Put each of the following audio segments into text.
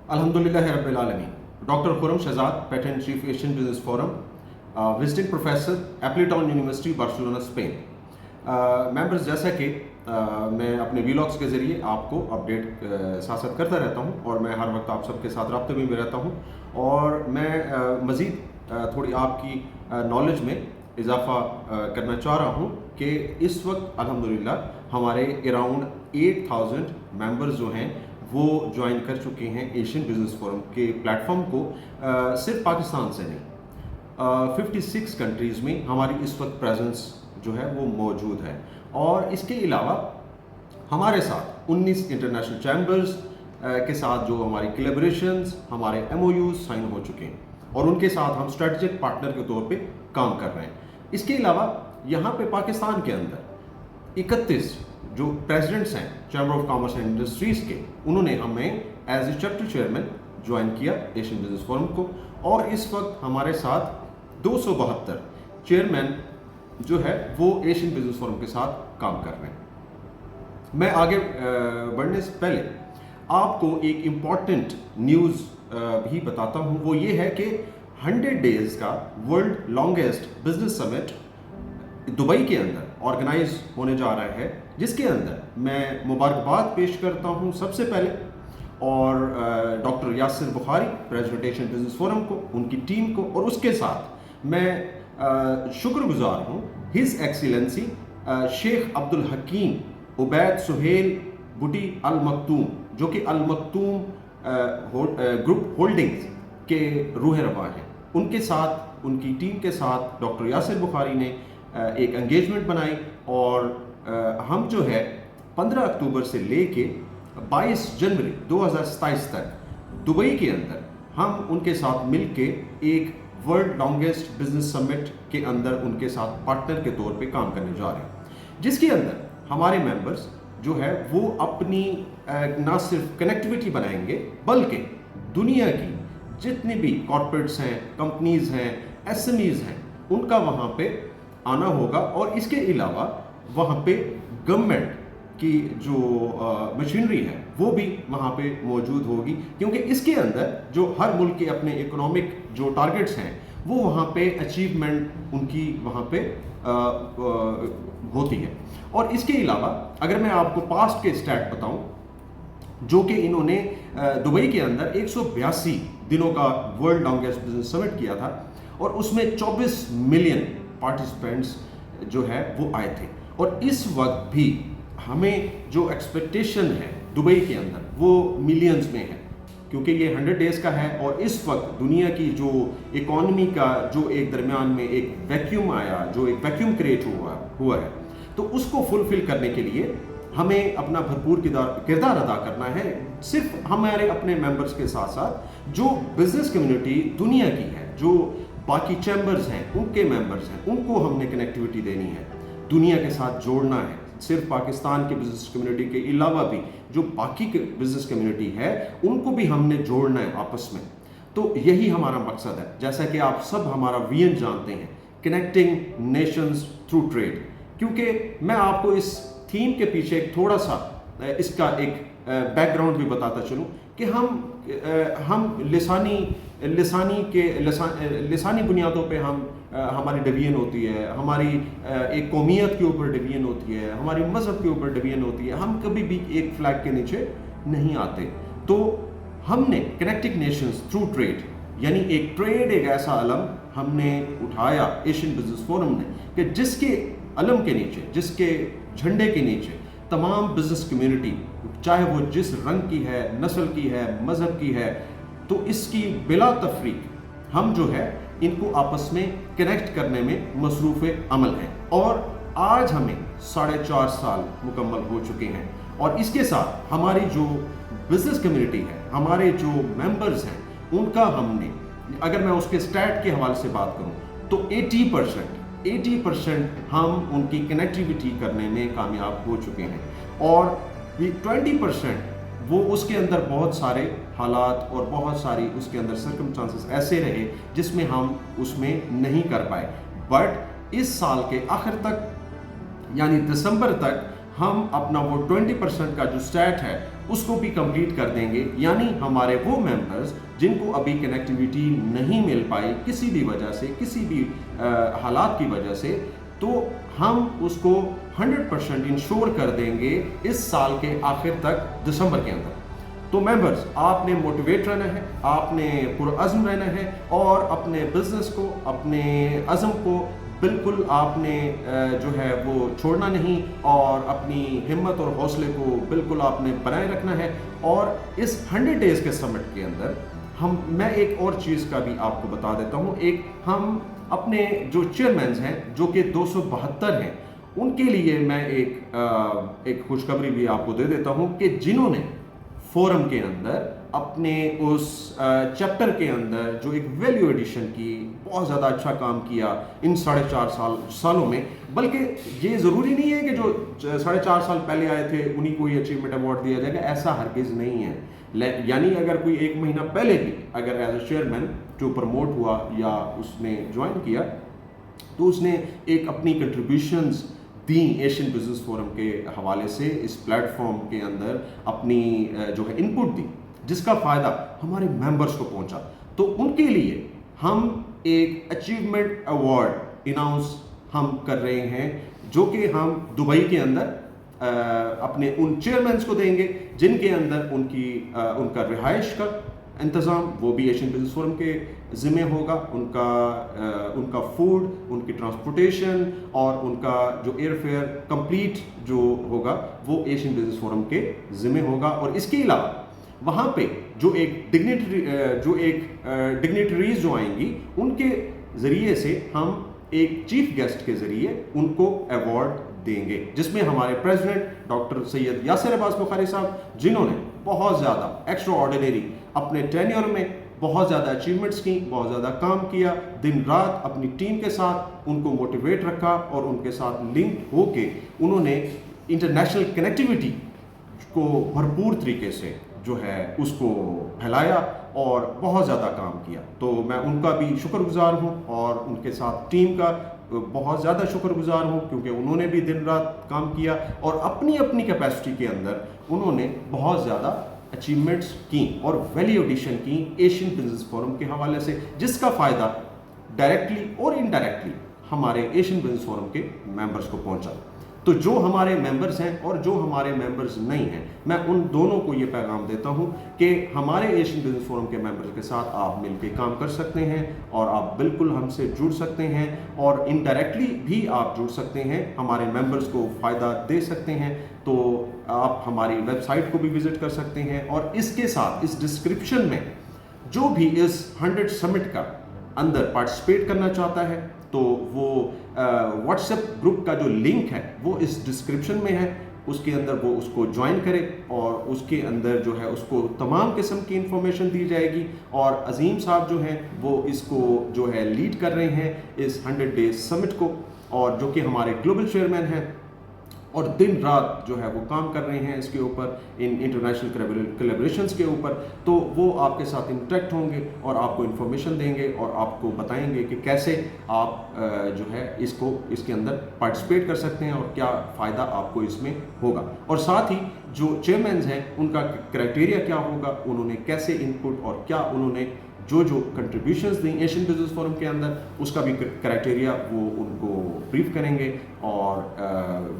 Alhamdulillah Rabbil Alameen. Dr. Khurram Shahzad, Patent Chief Asian Business Forum, Visiting Professor, Appleton University, Barcelona, Spain. Members, जैसा कि मैं अपने vlogs के ज़रिए आपको अपडेट साथ साथ करता रहता हूं और मैं हर वक्त आप सबके साथ राब्ते में भी रहता हूं और मैं मज़ीद थोड़ी आपकी नॉलेज में इजाफ़ा करना चाह रहा हूं कि इस वक्त अल्हम्दुलिल्लाह हमारे अराउंड 8000 मेंबर्स जो हैं वो ज्वाइन कर चुके हैं एशियन बिजनेस फोरम के प्लेटफॉर्म को। सिर्फ पाकिस्तान से नहीं, 56 कंट्रीज़ में हमारी इस वक्त प्रेजेंस जो है वो मौजूद है और इसके अलावा हमारे साथ 19 इंटरनेशनल चैम्बर्स के साथ जो हमारी कोलैबोरेशंस, हमारे MOUs साइन हो चुके हैं और उनके साथ हम स्ट्रेटेजिक पार्टनर के तौर पे काम कर रहे हैं। इसके अलावा यहाँ पे पाकिस्तान के अंदर 31 जो प्रेसिडेंट्स हैं chamber of commerce and industries के, उन्होंने हमें as a chapter chairman join किया एशियन बिजनेस फोरम को और इस वक्त हमारे साथ 272 चेयरमैन जो है वो एशियन बिजनेस फोरम के साथ काम कर रहे हैं। मैं आगे बढ़ने से पहले आपको एक इम्पॉर्टेंट न्यूज़ भी बताता हूँ। वो ये है कि 100 डेज़ का world longest business summit Dubai के अंदर ऑर्गेनाइज होने जा रहा है, जिसके अंदर मैं मुबारकबाद पेश करता हूँ सबसे पहले और doctor Yasir Bukhari, president Asian business forum को, उनकी टीम को, और उसके साथ मैं शुक्रगुजार हूँ हिज एक्सीलेंसी शेख अब्दुल हकीम उबैद सुहेल बुटी अल मखतूम, जो कि अल मखतूम ग्रुप होल्डिंग्स के रूह रवा हैं। उनके साथ, उनकी टीम के साथ डॉक्टर यासिर बुखारी ने एक एंगेजमेंट बनाई और हम जो है 15 अक्टूबर से लेके 22 जनवरी 2027 तक दुबई के अंदर हम उनके साथ मिलके एक वर्ल्ड लॉन्गेस्ट बिजनेस समिट के अंदर उनके साथ पार्टनर के तौर पे काम करने जा रहे हैं, जिसके अंदर हमारे मेंबर्स जो है वो अपनी ना सिर्फ कनेक्टिविटी बनाएंगे बल्कि दुनिया की जितनी भी कॉर्पोरेट्स हैं, कंपनीज हैं, SMEs हैं, उनका वहाँ पे आना होगा और इसके अलावा वहाँ पे गवर्नमेंट की जो मशीनरी है वो भी वहाँ पे मौजूद होगी, क्योंकि इसके अंदर जो हर मुल्क के अपने इकोनॉमिक जो टारगेट्स हैं वो वहाँ पे अचीवमेंट उनकी वहाँ पे होती है। और इसके अलावा अगर मैं आपको पास्ट के स्टैट बताऊं, जो कि इन्होंने दुबई के अंदर 182 दिनों का वर्ल्ड लॉन्गेस्ट बिजनेस समिट किया था और उसमें 24 मिलियन पार्टिसिपेंट्स जो है वो आए थे और इस वक्त भी हमें जो एक्सपेक्टेशन है दुबई के अंदर वो मिलियंस में है, क्योंकि ये 100 डेज़ का है और इस वक्त दुनिया की जो इकॉनमी का जो एक दरमियान में एक वैक्यूम आया, जो एक वैक्यूम क्रिएट हुआ है, तो उसको फुलफिल करने के लिए हमें अपना भरपूर किरदार अदा करना है। सिर्फ हमारे अपने मेंबर्स के साथ साथ जो बिजनेस कम्युनिटी दुनिया की है, जो बाकी चैम्बर्स हैं उनके मेंबर्स हैं, उनको हमने कनेक्टिविटी देनी है, दुनिया के साथ जोड़ना है। सिर्फ पाकिस्तान के बिजनेस कम्युनिटी के अलावा भी जो बाकी के बिजनेस कम्युनिटी है उनको भी हमने जोड़ना है आपस में। तो यही हमारा मकसद है। जैसा कि आप सब हमारा VN जानते हैं, कनेक्टिंग नेशंस थ्रू ट्रेड, क्योंकि मैं आपको इस थीम के पीछे एक थोड़ा सा इसका एक बैकग्राउंड भी बताता चलूँ कि हम लिसानी बुनियादों पे हम हमारी डिवीजन होती है, हमारी एक कौमियत के ऊपर डिवीजन होती है, हमारी मज़हब के ऊपर डिवीजन होती है, हम कभी भी एक फ्लैग के नीचे नहीं आते। तो हमने कनेक्टिंग नेशंस थ्रू ट्रेड, यानी एक ट्रेड, एक ऐसा अलम हमने उठाया एशियन बिजनेस फोरम ने कि जिसके अलम के नीचे, जिसके झंडे के नीचे तमाम बिजनेस कम्युनिटी, चाहे वो जिस रंग की है, नस्ल की है, मज़हब की है, तो इसकी बिला तफरीक हम जो है इनको आपस में कनेक्ट करने में मसरूफ़ अमल हैं और आज हमें 4.5 साल मुकम्मल हो चुके हैं और इसके साथ हमारी जो बिजनेस कम्युनिटी है, हमारे जो मेंबर्स हैं, उनका हमने, अगर मैं उसके स्टैट के हवाले से बात करूं तो 80% हम उनकी कनेक्टिविटी करने में कामयाब हो चुके हैं और 20% वो उसके अंदर बहुत सारे हालात और बहुत सारी उसके अंदर सर्कमस्टांसेस ऐसे रहे जिसमें हम उसमें नहीं कर पाए। बट इस साल के आखिर तक यानी दिसंबर तक हम अपना वो 20% का जो स्टैट है اس کو بھی कंप्लीट कर देंगे। यानी हमारे वो मेंबर्स जिनको अभी कनेक्टिविटी नहीं मिल पाई किसी भी वजह से, किसी भी हालात की वजह से, तो हम उसको 100% इंश्योर कर देंगे इस साल के आखिर तक, दिसंबर के अंदर। तो मेंबर्स, आपने मोटिवेट रहना है, आपने पुरअज़्म रहना है और अपने बिजनेस को, अपने अज़म को बिल्कुल आपने जो है वो छोड़ना नहीं और अपनी हिम्मत और हौसले को बिल्कुल आपने बनाए रखना है। और इस 100 डेज़ के समिट के अंदर मैं एक और चीज़ का भी आपको बता देता हूँ। एक हम अपने जो चेयरमैन हैं जो कि 272 हैं, उनके लिए मैं एक खुशखबरी भी आपको दे देता हूँ कि जिन्होंने फोरम के अंदर अपने उस चैप्टर के अंदर जो एक वैल्यू एडिशन की बहुत ज़्यादा अच्छा काम किया इन 4.5 सालों में। बल्कि ये ज़रूरी नहीं है कि जो 4.5 साल पहले आए थे उन्हीं को ही अचीवमेंट अवार्ड दिया जाएगा, ऐसा हरगिज़ नहीं है। यानी अगर कोई 1 महीना पहले भी अगर एज ए चेयरमैन जो प्रमोट हुआ या उसने ज्वाइन किया, तो उसने एक अपनी कंट्रीब्यूशंस दी एशियन बिजनेस फोरम के हवाले से, इस प्लेटफॉर्म के अंदर अपनी जो है इनपुट दी, जिसका फ़ायदा हमारे मेंबर्स को पहुंचा। तो उनके लिए हम एक अचीवमेंट अवार्ड अनाउंस हम कर रहे हैं, जो कि हम दुबई के अंदर अपने उन चेयरमैन्स को देंगे जिनके अंदर उनका रिहाइश का इंतज़ाम वो भी एशियन बिजनेस फोरम के ज़िम्मे होगा। उनका फूड, उनकी ट्रांसपोर्टेशन और उनका जो एयरफेयर कंप्लीट जो होगा वो एशियन बिजनेस फोरम के ज़िम्मे होगा। और इसके अलावा वहाँ पे जो एक डिग्निटरीज जो आएंगी, उनके ज़रिए से हम एक चीफ गेस्ट के ज़रिए उनको अवार्ड देंगे, जिसमें हमारे प्रेसिडेंट डॉक्टर सैयद यासिर अब्बास बुखारी साहब, जिन्होंने बहुत ज़्यादा एक्स्ट्रा ऑर्डिनरी अपने टेन्योर में बहुत ज़्यादा अचीवमेंट्स की, बहुत ज़्यादा काम किया, दिन रात अपनी टीम के साथ उनको मोटिवेट रखा और उनके साथ लिंक होके उन्होंने इंटरनेशनल कनेक्टिविटी को भरपूर तरीके से जो है उसको फैलाया और बहुत ज़्यादा काम किया। तो मैं उनका भी शुक्रगुजार हूँ और उनके साथ टीम का बहुत ज़्यादा शुक्रगुजार हूँ, क्योंकि उन्होंने भी दिन रात काम किया और अपनी अपनी कैपेसिटी के अंदर उन्होंने बहुत ज़्यादा अचीवमेंट्स की और वैल्यू एडिशन की एशियन बिजनेस फोरम के हवाले से, जिसका फ़ायदा डायरेक्टली और इनडायरेक्टली हमारे एशियन बिजनेस फोरम के मेंबर्स को पहुंचा। तो जो हमारे मेंबर्स हैं और जो हमारे मेंबर्स नहीं हैं, मैं उन दोनों को ये पैगाम देता हूं कि हमारे एशियन बिजनेस फोरम के मेंबर्स के साथ आप मिलकर काम कर सकते हैं और आप बिल्कुल हमसे जुड़ सकते हैं और इनडायरेक्टली भी आप जुड़ सकते हैं, हमारे मेंबर्स को फ़ायदा दे सकते हैं। तो आप हमारी वेबसाइट को भी विज़िट कर सकते हैं और इसके साथ इस डिस्क्रिप्शन में जो भी इस 100 समिट का अंदर पार्टिसिपेट करना चाहता है, तो वो व्हाट्सएप ग्रुप का जो लिंक है वो इस डिस्क्रिप्शन में है, उसके अंदर वो उसको ज्वाइन करे और उसके अंदर जो है उसको तमाम किस्म की इंफॉर्मेशन दी जाएगी। और अजीम साहब जो हैं वो इसको जो है लीड कर रहे हैं इस 100 डेज समिट को, और जो कि हमारे ग्लोबल चेयरमैन हैं और दिन रात जो है वो काम कर रहे हैं इसके ऊपर, इन इंटरनेशनल कोलैबोरेशंस के ऊपर। तो वो आपके साथ इंटरेक्ट होंगे और आपको इन्फॉर्मेशन देंगे और आपको बताएंगे कि कैसे आप जो है इसके अंदर पार्टिसिपेट कर सकते हैं और क्या फ़ायदा आपको इसमें होगा। और साथ ही जो चेयरमैन हैं उनका क्राइटेरिया क्या होगा, उन्होंने कैसे इनपुट और क्या उन्होंने जो कंट्रीब्यूशंस दी एशियन बिजनेस फोरम के अंदर, उसका भी क्राइटेरिया वो उनको ब्रीफ करेंगे और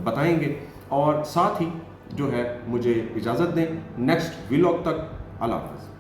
बताएंगे। और साथ ही जो है मुझे इजाज़त दें, नेक्स्ट व्लॉग तक, अल्लाह हाफ़िज़।